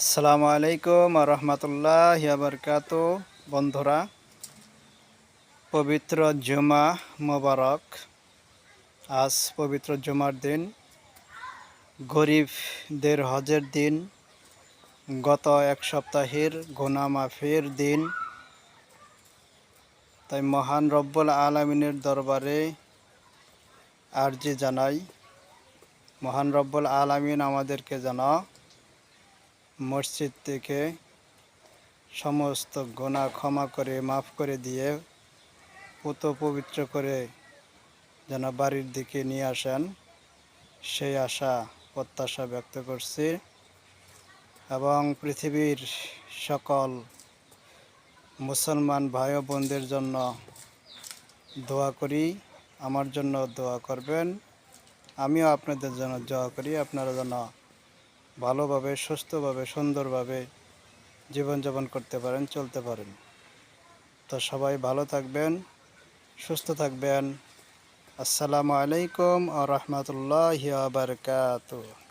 আসসালামু আলাইকুম রহমতুল্লাহি ওয়া বারাকাতুহু। বন্ধুরা, পবিত্র জুমা মোবারক। আজ পবিত্র জুমার দিন, গরিবদের হজের দিন, গত এক সপ্তাহের গুনাহ মাফের দিন। তাই মহান রব্বুল আলামিনের দরবারে আরজি জানাই, মহান রব্বুল আলামিন আমাদেরকে যেন মসজিদ থেকে সমস্ত গুনাহ ক্ষমা করে মাফ করে দিয়ে পুত পবিত্র করে যেন বাড়ির দিকে নিয়ে আসেন, সেই আশা প্রত্যাশা ব্যক্ত করছি। এবং পৃথিবীর সকল মুসলমান ভাই ও বোনদের জন্য দোয়া করি, আমার জন্য দোয়া করবেন। আমিও আপনাদের জন্য দোয়া করি, আপনারা যেন ভালোভাবে, সুস্থভাবে, সুন্দরভাবে জীবনযাপন করতে পারেন, চলতে পারেন। তো সবাই ভালো থাকবেন, সুস্থ থাকবেন। আসসালামু আলাইকুম ওয়া রাহমাতুল্লাহি ওয়া বারাকাতুহু।